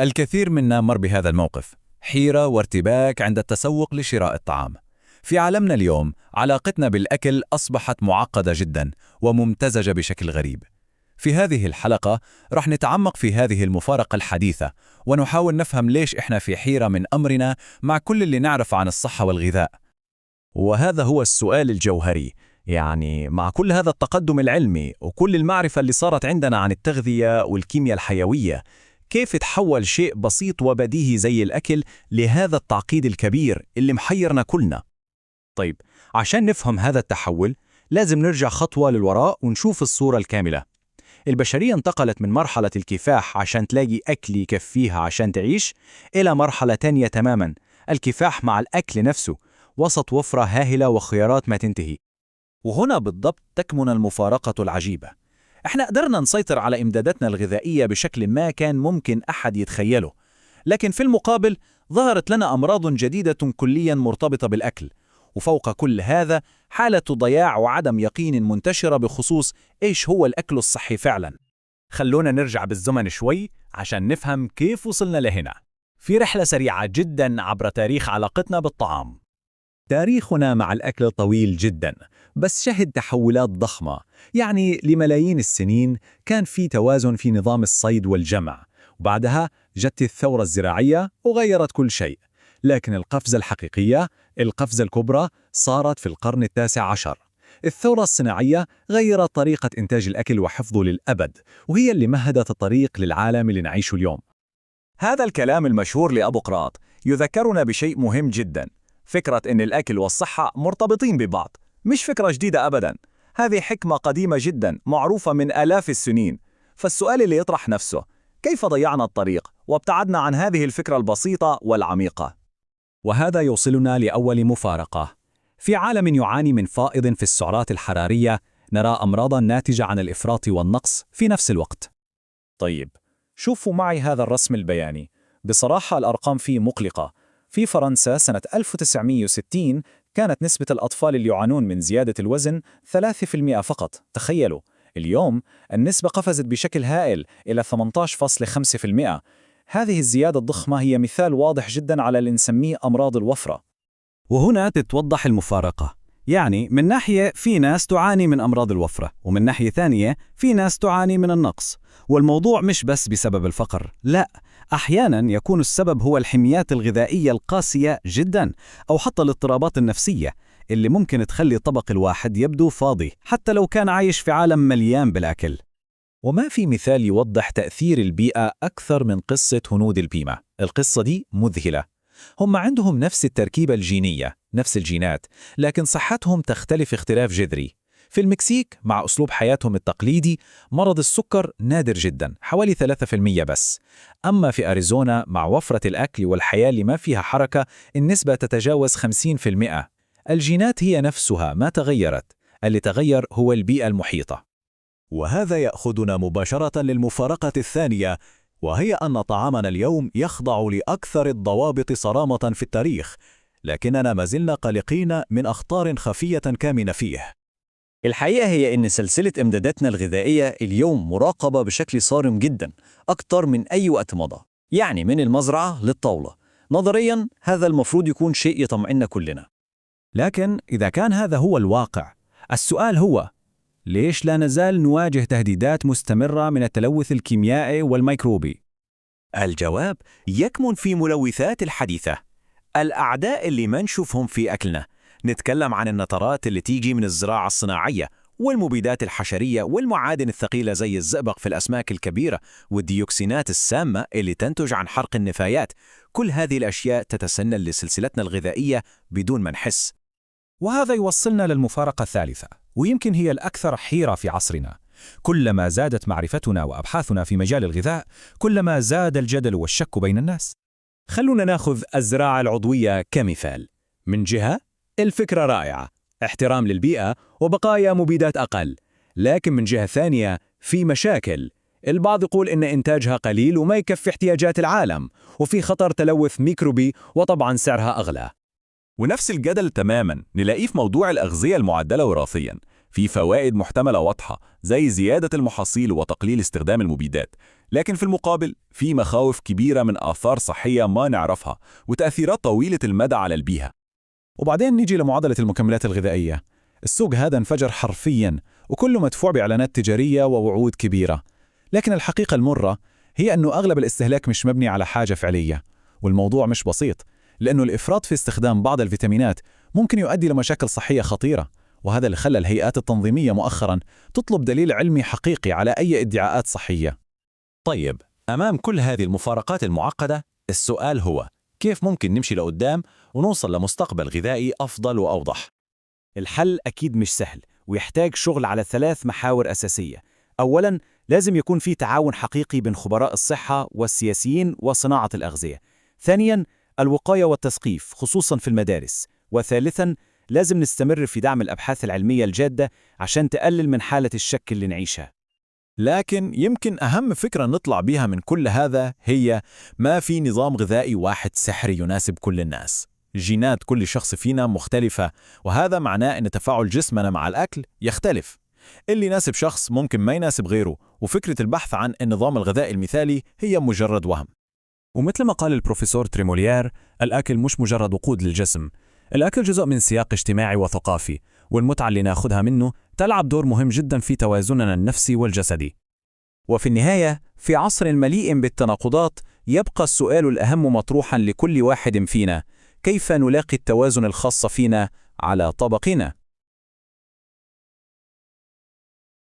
الكثير منا مر بهذا الموقف، حيرة وارتباك عند التسوق لشراء الطعام. في عالمنا اليوم علاقتنا بالأكل أصبحت معقدة جدا وممتزجة بشكل غريب. في هذه الحلقة رح نتعمق في هذه المفارقة الحديثة ونحاول نفهم ليش إحنا في حيرة من أمرنا مع كل اللي نعرف عن الصحة والغذاء. وهذا هو السؤال الجوهري، يعني مع كل هذا التقدم العلمي وكل المعرفة اللي صارت عندنا عن التغذية والكيمياء الحيوية، كيف تحول شيء بسيط وبديهي زي الأكل لهذا التعقيد الكبير اللي محيرنا كلنا؟ طيب، عشان نفهم هذا التحول لازم نرجع خطوة للوراء ونشوف الصورة الكاملة. البشرية انتقلت من مرحلة الكفاح عشان تلاقي أكل يكفيها عشان تعيش إلى مرحلة تانية تماما، الكفاح مع الأكل نفسه وسط وفرة هائلة وخيارات ما تنتهي. وهنا بالضبط تكمن المفارقة العجيبة. احنا قدرنا نسيطر على إمداداتنا الغذائية بشكل ما كان ممكن أحد يتخيله، لكن في المقابل ظهرت لنا أمراض جديدة كليا مرتبطة بالأكل، وفوق كل هذا حالة ضياع وعدم يقين منتشرة بخصوص إيش هو الأكل الصحي فعلا. خلونا نرجع بالزمن شوي عشان نفهم كيف وصلنا لهنا، في رحلة سريعة جدا عبر تاريخ علاقتنا بالطعام. تاريخنا مع الأكل طويل جدا، بس شهد تحولات ضخمة. يعني لملايين السنين كان في توازن في نظام الصيد والجمع، وبعدها جت الثورة الزراعية وغيرت كل شيء. لكن القفزة الحقيقية، القفزة الكبرى، صارت في القرن التاسع عشر. الثورة الصناعية غيرت طريقة إنتاج الأكل وحفظه للأبد، وهي اللي مهدت الطريق للعالم اللي نعيشه اليوم. هذا الكلام المشهور لأبوقراط يذكرنا بشيء مهم جدا، فكرة إن الأكل والصحة مرتبطين ببعض، مش فكرة جديدة أبدا. هذه حكمة قديمة جدا معروفة من آلاف السنين. فالسؤال اللي يطرح نفسه، كيف ضيعنا الطريق وابتعدنا عن هذه الفكرة البسيطة والعميقة؟ وهذا يوصلنا لأول مفارقة. في عالم يعاني من فائض في السعرات الحرارية، نرى أمراضاً ناتجة عن الإفراط والنقص في نفس الوقت. طيب، شوفوا معي هذا الرسم البياني. بصراحة الأرقام فيه مقلقة. في فرنسا سنة 1960 كانت نسبة الأطفال اللي يعانون من زيادة الوزن 3% فقط. تخيلوا، اليوم النسبة قفزت بشكل هائل إلى 18.5%. هذه الزيادة الضخمة هي مثال واضح جدا على اللي نسميه أمراض الوفرة. وهنا تتوضح المفارقة. يعني من ناحية في ناس تعاني من أمراض الوفرة، ومن ناحية ثانية في ناس تعاني من النقص. والموضوع مش بس بسبب الفقر، لا، أحيانا يكون السبب هو الحميات الغذائية القاسية جدا، أو حتى الاضطرابات النفسية اللي ممكن تخلي الطبق الواحد يبدو فاضي حتى لو كان عايش في عالم مليان بالأكل. وما في مثال يوضح تأثير البيئة أكثر من قصة هنود البيمة. القصة دي مذهلة. هم عندهم نفس التركيبة الجينية، نفس الجينات، لكن صحتهم تختلف اختلاف جذري. في المكسيك مع أسلوب حياتهم التقليدي مرض السكر نادر جدا، حوالي 3% بس. أما في أريزونا مع وفرة الأكل والحياة اللي ما فيها حركة النسبة تتجاوز 50%. الجينات هي نفسها ما تغيرت، اللي تغير هو البيئة المحيطة. وهذا يأخذنا مباشرة للمفارقة الثانية، وهي أن طعامنا اليوم يخضع لأكثر الضوابط صرامة في التاريخ، لكننا ما زلنا قلقين من أخطار خفية كامنة فيه. الحقيقة هي إن سلسلة إمداداتنا الغذائية اليوم مراقبة بشكل صارم جدا، أكتر من أي وقت مضى. يعني من المزرعة للطاولة. نظريا هذا المفروض يكون شيء يطمئننا كلنا. لكن إذا كان هذا هو الواقع، السؤال هو: ليش لا نزال نواجه تهديدات مستمرة من التلوث الكيميائي والميكروبي؟ الجواب يكمن في ملوثات الحديثة، الأعداء اللي ما نشوفهم في أكلنا. نتكلم عن النترات اللي تيجي من الزراعة الصناعية، والمبيدات الحشرية، والمعادن الثقيلة زي الزئبق في الأسماك الكبيرة، والديوكسينات السامة اللي تنتج عن حرق النفايات. كل هذه الأشياء تتسنن لسلسلتنا الغذائية بدون ما نحس. وهذا يوصلنا للمفارقة الثالثة، ويمكن هي الأكثر حيرة في عصرنا. كلما زادت معرفتنا وأبحاثنا في مجال الغذاء، كلما زاد الجدل والشك بين الناس. خلونا ناخذ الزراعة العضوية كمثال. من جهة الفكرة رائعة، احترام للبيئة وبقايا مبيدات أقل. لكن من جهة ثانية في مشاكل. البعض يقول إن إنتاجها قليل وما يكفي احتياجات العالم، وفي خطر تلوث ميكروبي، وطبعا سعرها أغلى. ونفس الجدل تماما نلاقيه في موضوع الأغذية المعدلة وراثيا. في فوائد محتملة واضحة زي زيادة المحاصيل وتقليل استخدام المبيدات، لكن في المقابل في مخاوف كبيرة من آثار صحية ما نعرفها وتأثيرات طويلة المدى على البيئة. وبعدين نيجي لمعادلة المكملات الغذائية. السوق هذا انفجر حرفياً، وكله مدفوع بإعلانات تجارية ووعود كبيرة. لكن الحقيقة المرة هي أنه أغلب الاستهلاك مش مبني على حاجة فعلية، والموضوع مش بسيط، لأنه الإفراط في استخدام بعض الفيتامينات ممكن يؤدي لمشاكل صحية خطيرة، وهذا اللي خلى الهيئات التنظيمية مؤخراً تطلب دليل علمي حقيقي على أي ادعاءات صحية. طيب، أمام كل هذه المفارقات المعقدة، السؤال هو كيف ممكن نمشي لقدام ونوصل لمستقبل غذائي أفضل وأوضح؟ الحل أكيد مش سهل، ويحتاج شغل على 3 محاور أساسية. أولاً، لازم يكون في تعاون حقيقي بين خبراء الصحة والسياسيين وصناعة الأغذية. ثانياً، الوقاية والتثقيف خصوصاً في المدارس. وثالثاً، لازم نستمر في دعم الأبحاث العلمية الجادة عشان تقلل من حالة الشك اللي نعيشها. لكن يمكن أهم فكرة نطلع بيها من كل هذا هي ما في نظام غذائي واحد سحري يناسب كل الناس. جينات كل شخص فينا مختلفة، وهذا معناه أن تفاعل جسمنا مع الأكل يختلف. اللي يناسب شخص ممكن ما يناسب غيره، وفكرة البحث عن النظام الغذائي المثالي هي مجرد وهم. ومثل ما قال البروفيسور تريموليير، الأكل مش مجرد وقود للجسم، الأكل جزء من سياق اجتماعي وثقافي، والمتعة اللي ناخدها منه تلعب دور مهم جدا في توازننا النفسي والجسدي. وفي النهاية، في عصر مليء بالتناقضات، يبقى السؤال الأهم مطروحا لكل واحد فينا: كيف نلاقي التوازن الخاص فينا على طبقنا؟